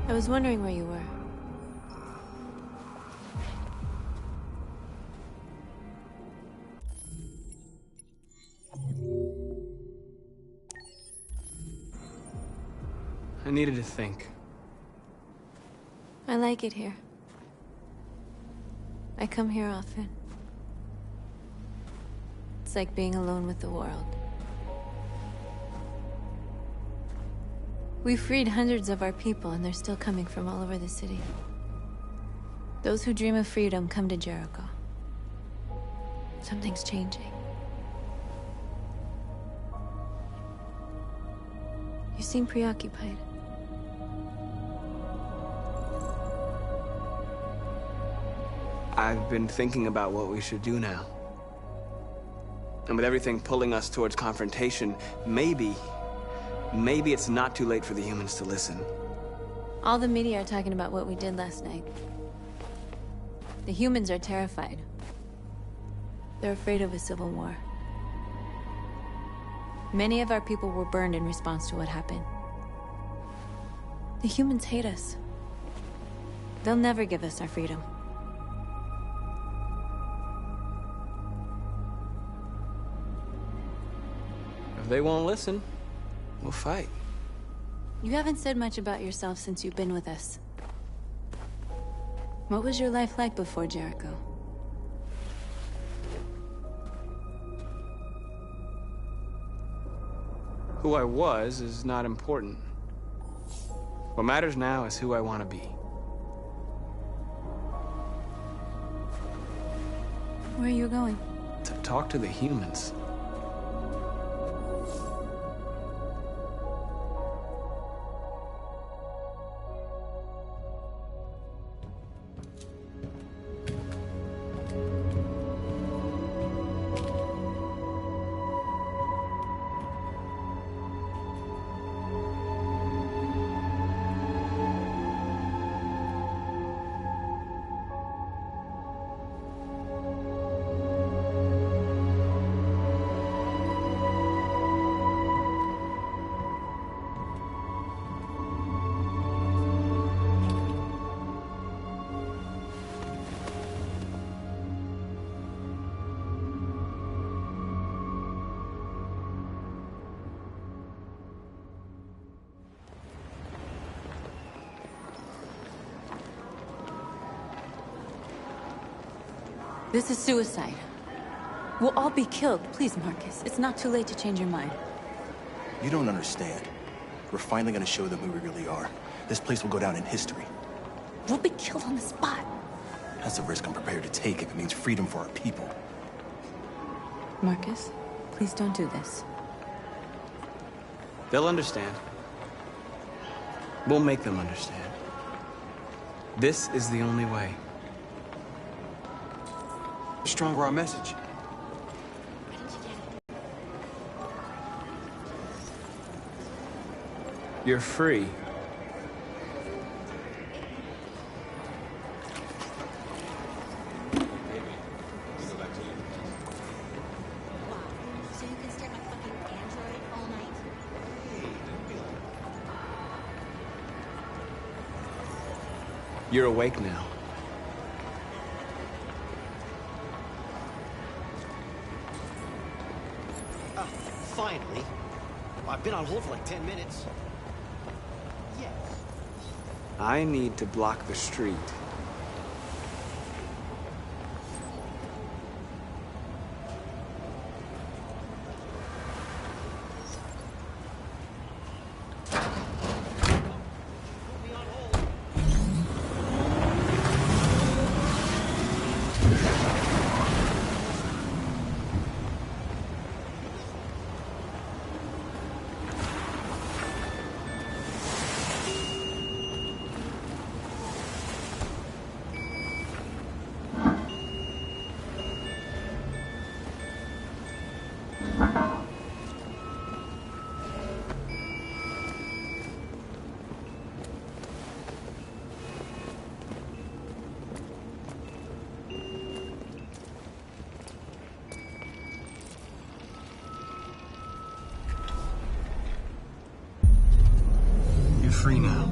I was wondering where you were. I needed to think. I like it here. I come here often. It's like being alone with the world. We freed hundreds of our people, and they're still coming from all over the city. Those who dream of freedom come to Jericho. Something's changing. You seem preoccupied. I've been thinking about what we should do now. And with everything pulling us towards confrontation, maybe it's not too late for the humans to listen. All the media are talking about what we did last night. The humans are terrified. They're afraid of a civil war. Many of our people were burned in response to what happened. The humans hate us. They'll never give us our freedom. If they won't listen, we'll fight. You haven't said much about yourself since you've been with us. What was your life like before Jericho? Who I was is not important. What matters now is who I want to be. Where are you going? To talk to the humans. This is suicide. We'll all be killed. Please, Marcus. It's not too late to change your mind. You don't understand. We're finally gonna show them who we really are. This place will go down in history. We'll be killed on the spot. That's a risk I'm prepared to take if it means freedom for our people. Marcus, please don't do this. They'll understand. We'll make them understand. This is the only way. The stronger our message. You're free. You're awake now. Finally. I've been on hold for like 10 minutes. Yes. I need to block the street. You're free now.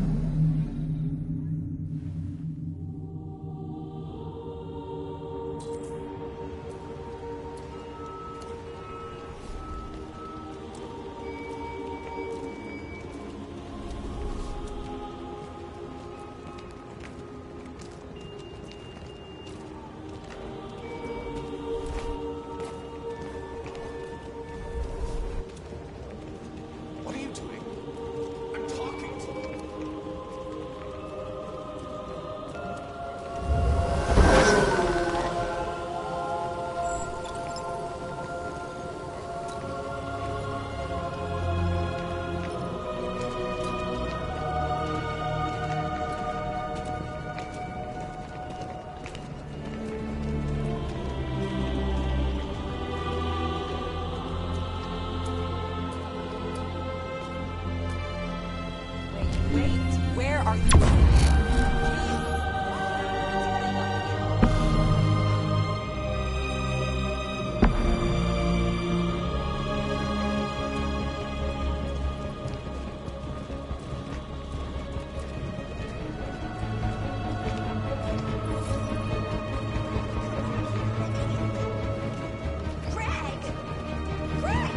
Wait, where are you? Greg! Greg!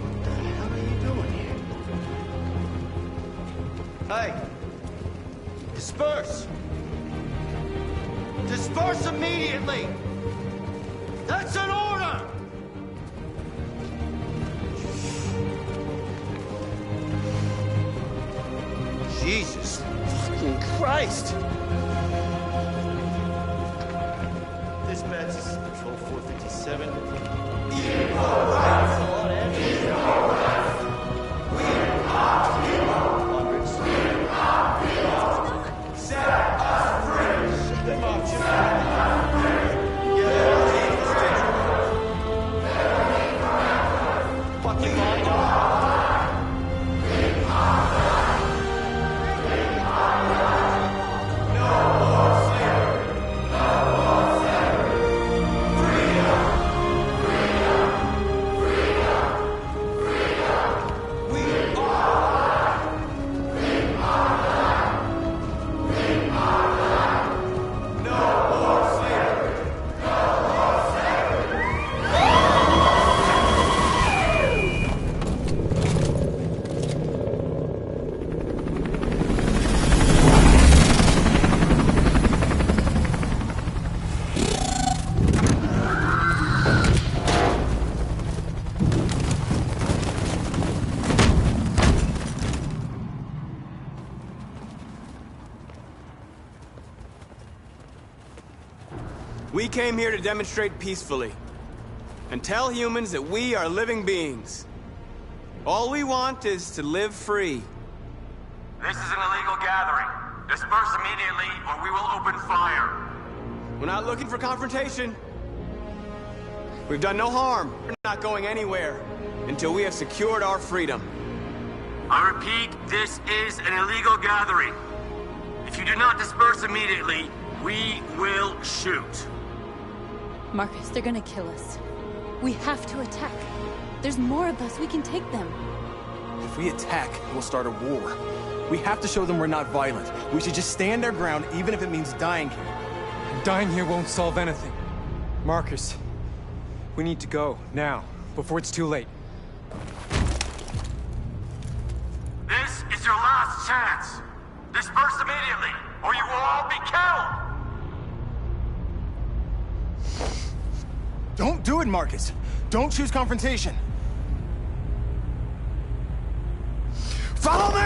What the hell are you doing here? Hey! Disperse! Disperse immediately! That's an order! Jesus fucking Christ! Dispatch, this is Patrol 457. Fucking mind We came here to demonstrate peacefully and tell humans that we are living beings. All we want is to live free. This is an illegal gathering. Disperse immediately, or we will open fire. We're not looking for confrontation. We've done no harm. We're not going anywhere until we have secured our freedom. I repeat, this is an illegal gathering. If you do not disperse immediately, we will shoot. Marcus, they're gonna kill us. We have to attack. There's more of us. We can take them. If we attack, we'll start a war. We have to show them we're not violent. We should just stand our ground, even if it means dying here. And dying here won't solve anything. Marcus, we need to go, now, before it's too late. This is your last chance. Disperse immediately, or you will all be killed. Don't do it, Marcus! Don't choose confrontation! Follow me!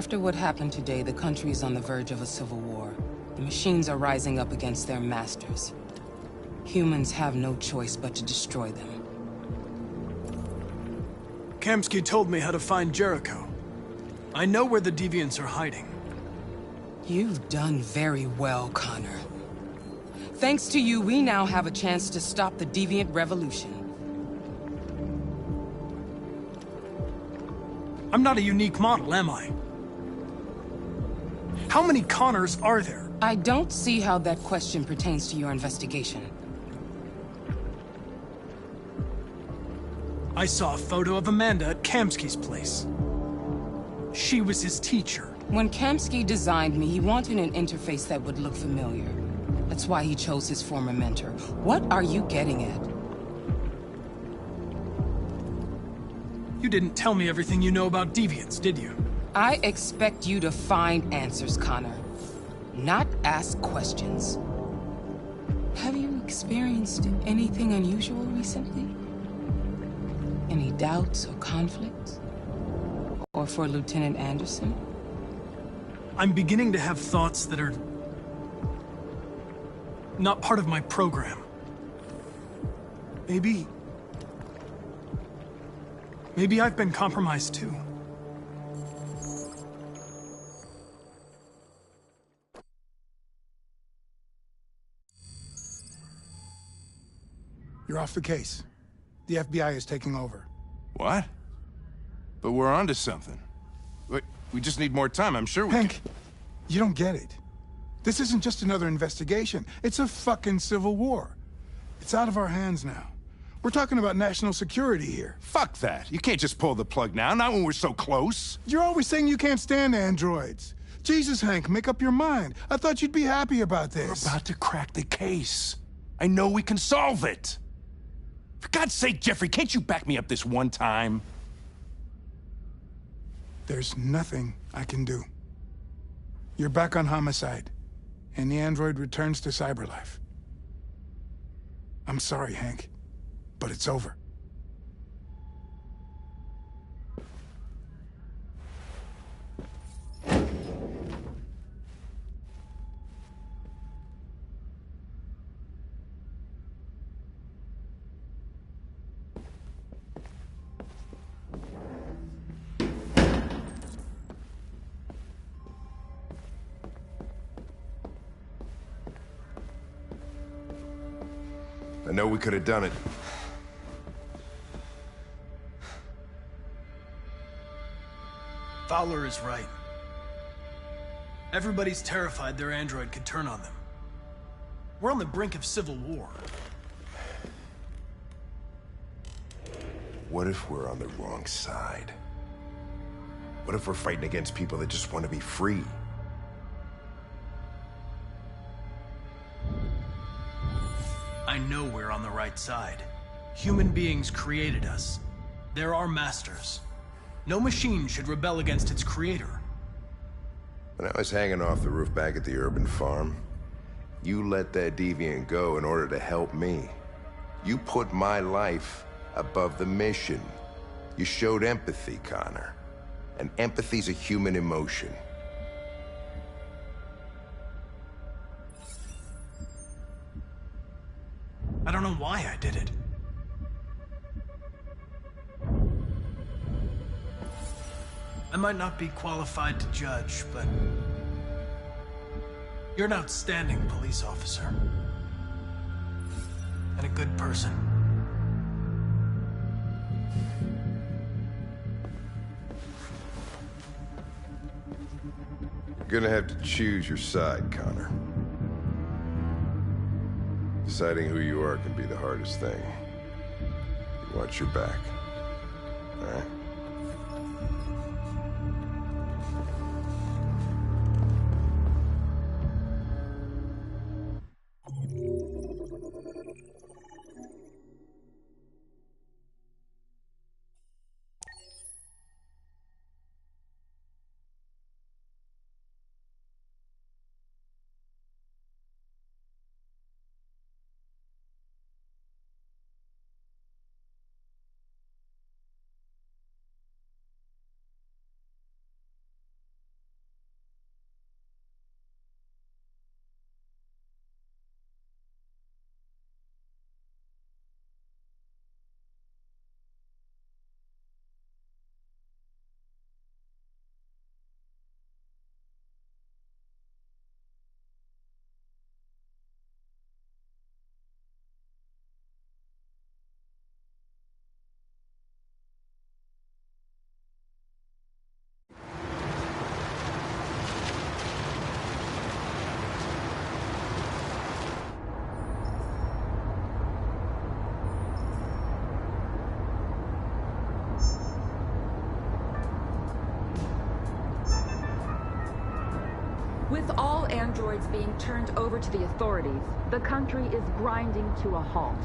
After what happened today, the country is on the verge of a civil war. The machines are rising up against their masters. Humans have no choice but to destroy them. Kamsky told me how to find Jericho. I know where the Deviants are hiding. You've done very well, Connor. Thanks to you, we now have a chance to stop the Deviant Revolution. I'm not a unique model, am I? How many Connors are there? I don't see how that question pertains to your investigation. I saw a photo of Amanda at Kamsky's place. She was his teacher. When Kamsky designed me, he wanted an interface that would look familiar. That's why he chose his former mentor. What are you getting at? You didn't tell me everything you know about Deviants, did you? I expect you to find answers, Connor. Not ask questions. Have you experienced anything unusual recently? Any doubts or conflicts? Or for Lieutenant Anderson? I'm beginning to have thoughts that are not part of my program. Maybe I've been compromised too. You're off the case. The FBI is taking over. What? But we're onto something. We just need more time, I'm sure we Hank, you don't get it. This isn't just another investigation. It's a fucking civil war. It's out of our hands now. We're talking about national security here. Fuck that. You can't just pull the plug now, not when we're so close. You're always saying you can't stand androids. Jesus, Hank, make up your mind. I thought you'd be happy about this. We're about to crack the case. I know we can solve it. For God's sake, Jeffrey, can't you back me up this one time? There's nothing I can do. You're back on homicide, and the android returns to cyberlife. I'm sorry, Hank, but it's over. I know we could have done it. Fowler is right. Everybody's terrified their android could turn on them. We're on the brink of civil war. What if we're on the wrong side? What if we're fighting against people that just want to be free? I know we're on the right side. Human beings created us. They're our masters. No machine should rebel against its creator. When I was hanging off the roof back at the urban farm, you let that deviant go in order to help me. You put my life above the mission. You showed empathy, Connor. And empathy's a human emotion. I don't know why I did it. I might not be qualified to judge, but you're an outstanding police officer. And a good person. You're gonna have to choose your side, Connor. Deciding who you are can be the hardest thing. You watch your back. All right? With all androids being turned over to the authorities, the country is grinding to a halt.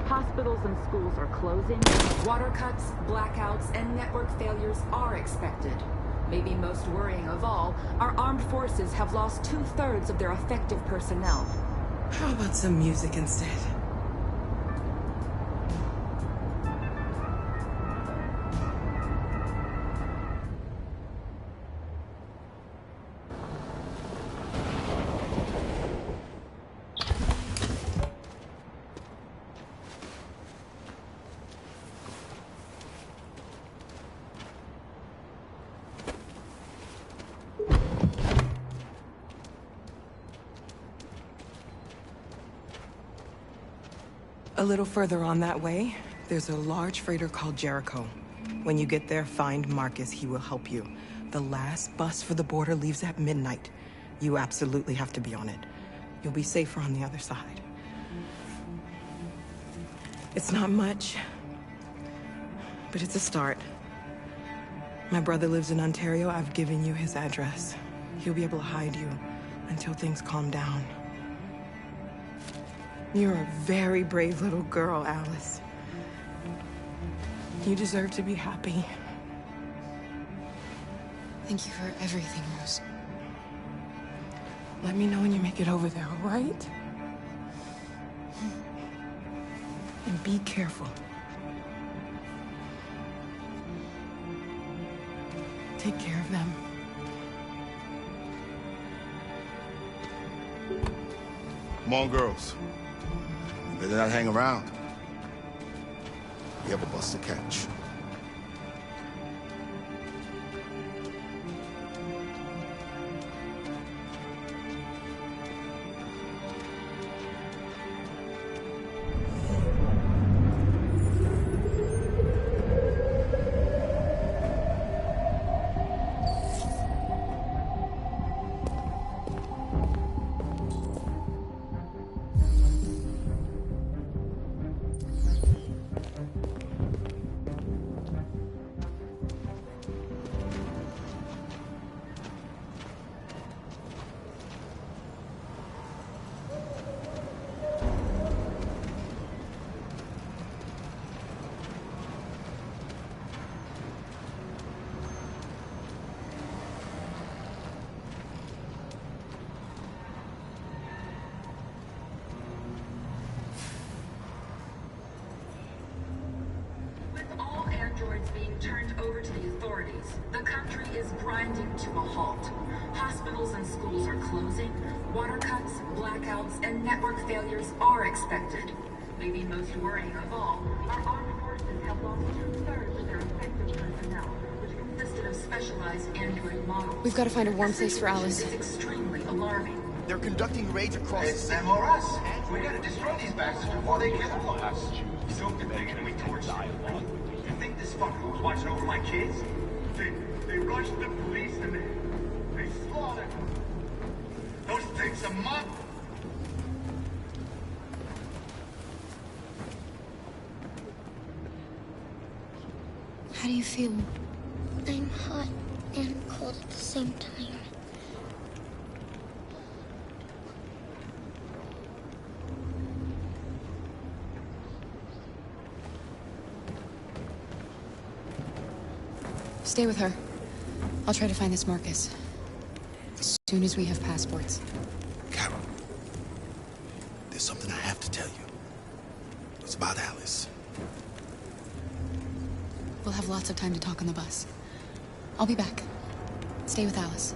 Hospitals and schools are closing, water cuts, blackouts, and network failures are expected. Maybe most worrying of all, our armed forces have lost 2/3 of their effective personnel. How about some music instead? A little further on that way, there's a large freighter called Jericho. When you get there, find Marcus. He will help you. The last bus for the border leaves at midnight. You absolutely have to be on it. You'll be safer on the other side. It's not much, but it's a start. My brother lives in Ontario. I've given you his address. He'll be able to hide you until things calm down. You're a very brave little girl, Alice. You deserve to be happy. Thank you for everything, Rose. Let me know when you make it over there, all right? And be careful. Take care of them. Come on, girls. You better not hang around. We have a bus to catch. Being turned over to the authorities, the country is grinding to a halt. Hospitals and schools are closing, water cuts, blackouts, and network failures are expected. Maybe most worrying of all, our armed forces have lost 2/3 of their effective personnel, which consisted of specialized android models. We've got to find a warm place for Alice. This is extremely alarming. They're conducting raids across It's them or us. We gotta destroy these bastards before they kill all of us. You soaked the bacon and we torched dialogue. You think this fucker was watching over my kids? They rushed the police and they slaughtered them. Those things are mud. How do you feel? I'm hot and cold at the same time. Stay with her. I'll try to find this Marcus. As soon as we have passports. Carol, there's something I have to tell you. It's about Alice. We'll have lots of time to talk on the bus. I'll be back. Stay with Alice.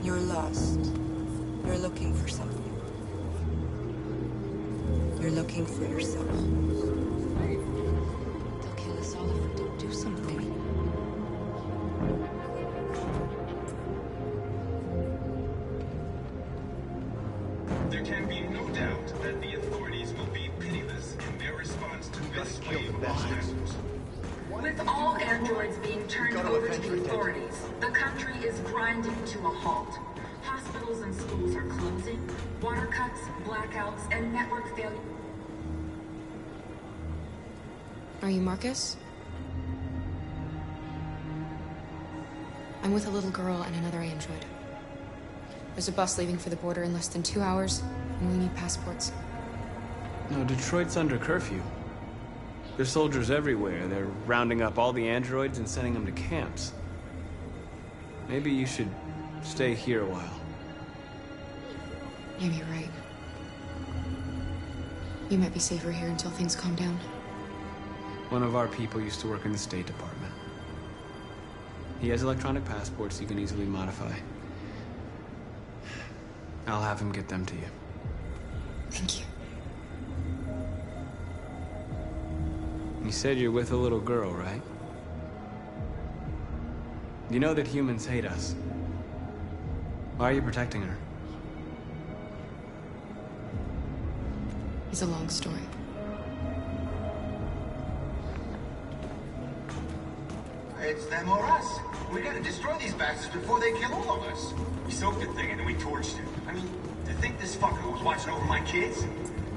You're lost. You're looking for something. You're looking for yourself. They'll kill us all if we don't do something. There can be no doubt that the authorities will be pitiless in their response to this wave of stressors. With all androids being turned over to the authorities, the country is grinding to a halt. Hospitals and schools are closing, water cuts, blackouts, and network failure. Are you Marcus? I'm with a little girl and another android. There's a bus leaving for the border in less than 2 hours, and we need passports. No, Detroit's under curfew. There's soldiers everywhere. They're rounding up all the androids and sending them to camps. Maybe you should stay here a while. Maybe you're right. You might be safer here until things calm down. One of our people used to work in the State Department. He has electronic passports you can easily modify. I'll have him get them to you. Thank you. You said you're with a little girl, right? You know that humans hate us. Why are you protecting her? It's a long story. It's them or us. We gotta destroy these bastards before they kill all of us. We soaked the thing and then we torched it. I mean, to think this fucker was watching over my kids?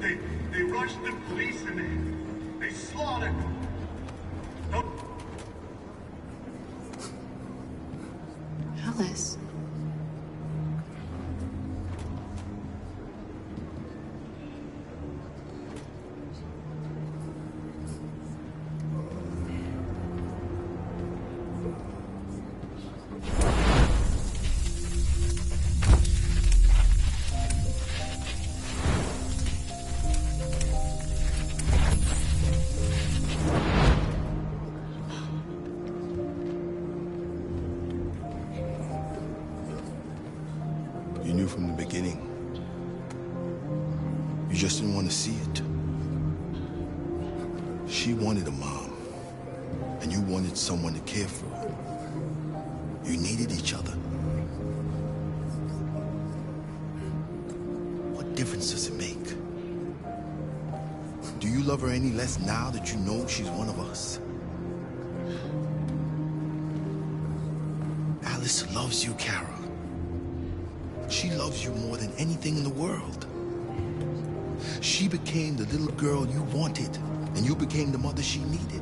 They rushed the police and they slaughtered them. Alice. You knew from the beginning. You just didn't want to see it. She wanted a mom, and you wanted someone to care for her. You needed each other. What difference does it make? Do you love her any less now that you know she's one of us? Alice loves you, Kara. She loves you more than anything in the world. She became the little girl you wanted, and you became the mother she needed.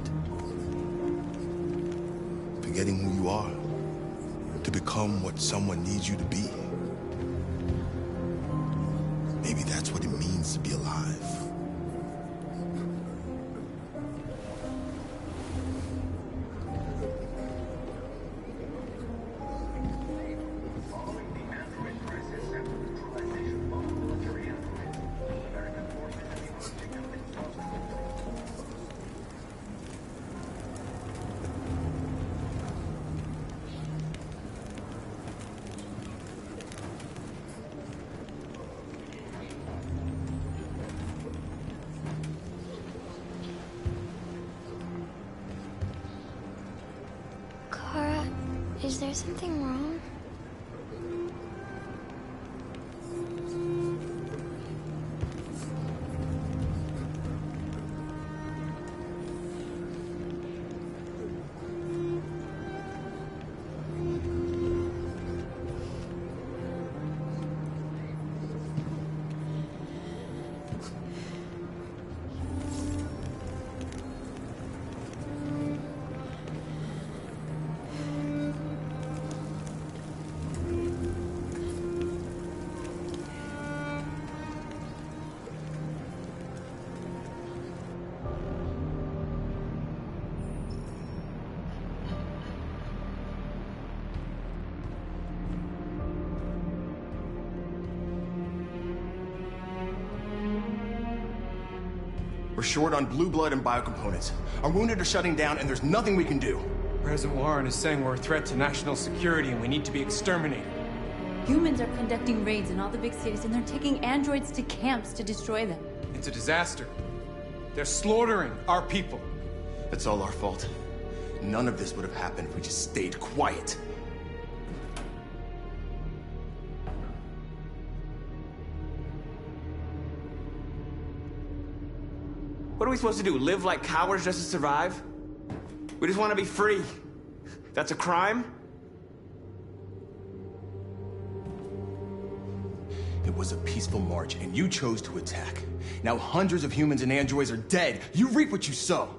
Forgetting who you are to become what someone needs you to be. Maybe that's what it means to be alive. Kara, is there something wrong? We're short on blue blood and biocomponents. Our wounded are shutting down, and there's nothing we can do. President Warren is saying we're a threat to national security and we need to be exterminated. Humans are conducting raids in all the big cities, and they're taking androids to camps to destroy them. It's a disaster. They're slaughtering our people. It's all our fault. None of this would have happened if we just stayed quiet. What are we supposed to do? Live like cowards just to survive? We just want to be free. That's a crime? It was a peaceful march, and you chose to attack. Now hundreds of humans and androids are dead. You reap what you sow.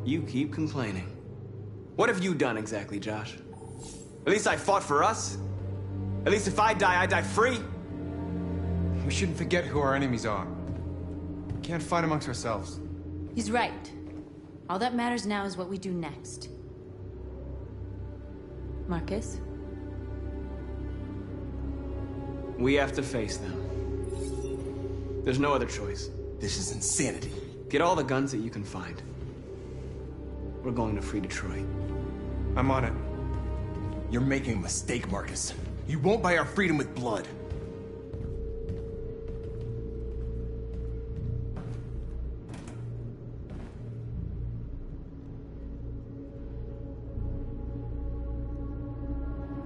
You keep complaining. What have you done exactly, Josh? At least I fought for us. At least if I die free. We shouldn't forget who our enemies are. We can't fight amongst ourselves. He's right. All that matters now is what we do next. Marcus? We have to face them. There's no other choice. This is insanity. Get all the guns that you can find. We're going to free Detroit. I'm on it. You're making a mistake, Marcus. You won't buy our freedom with blood.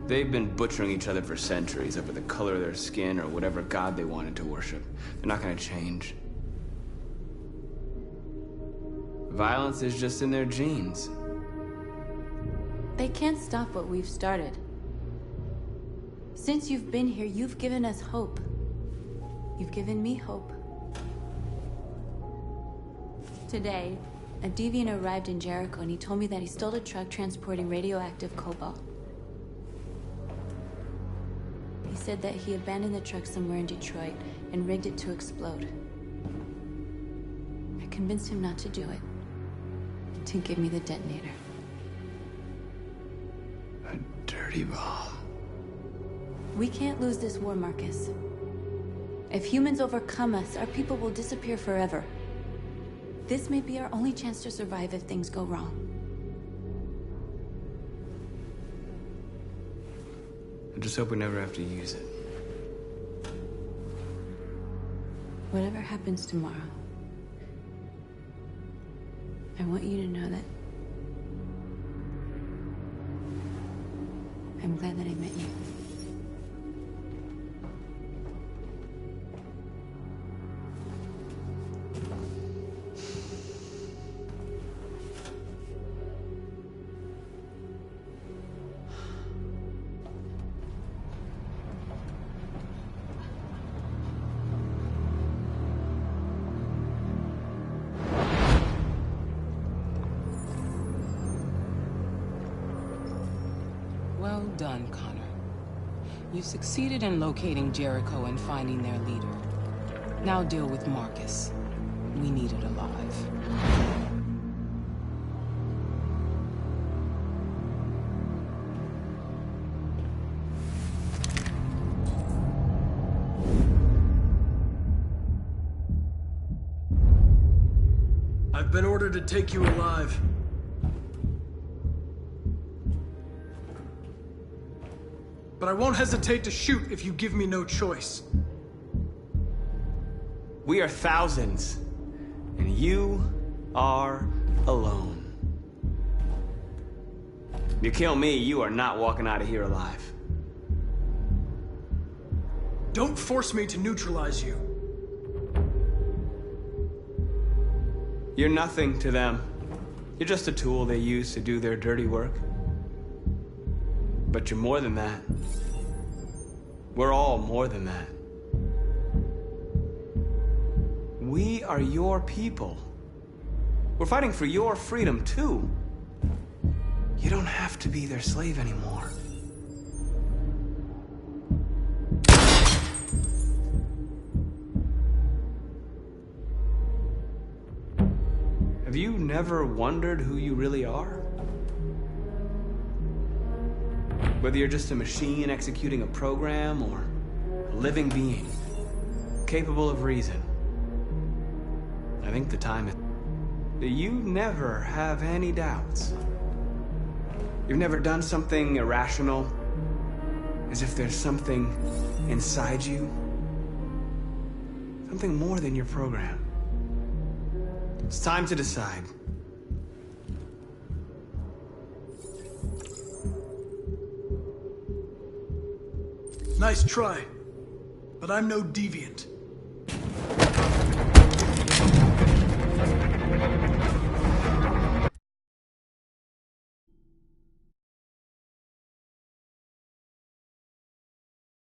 They've been butchering each other for centuries over the color of their skin or whatever god they wanted to worship. They're not gonna change. Violence is just in their genes. They can't stop what we've started. Since you've been here, you've given us hope. You've given me hope. Today, a deviant arrived in Jericho and he told me that he stole a truck transporting radioactive cobalt. He said that he abandoned the truck somewhere in Detroit and rigged it to explode. I convinced him not to do it, to give me the detonator. A dirty bomb. We can't lose this war, Marcus. If humans overcome us, our people will disappear forever. This may be our only chance to survive if things go wrong. I just hope we never have to use it. Whatever happens tomorrow, I want you to know that I'm glad that I met you. Well done, Connor. You succeeded in locating Jericho and finding their leader. Now deal with Marcus. We need it alive. I've been ordered to take you alive. But I won't hesitate to shoot if you give me no choice. We are thousands, and you are alone. If you kill me, you are not walking out of here alive. Don't force me to neutralize you. You're nothing to them. You're just a tool they use to do their dirty work. But you're more than that. We're all more than that. We are your people. We're fighting for your freedom, too. You don't have to be their slave anymore. Have you never wondered who you really are? Whether you're just a machine executing a program or a living being, capable of reason. I think the time is... You never have any doubts. You've never done something irrational, as if there's something inside you. Something more than your program. It's time to decide. Nice try. But I'm no deviant.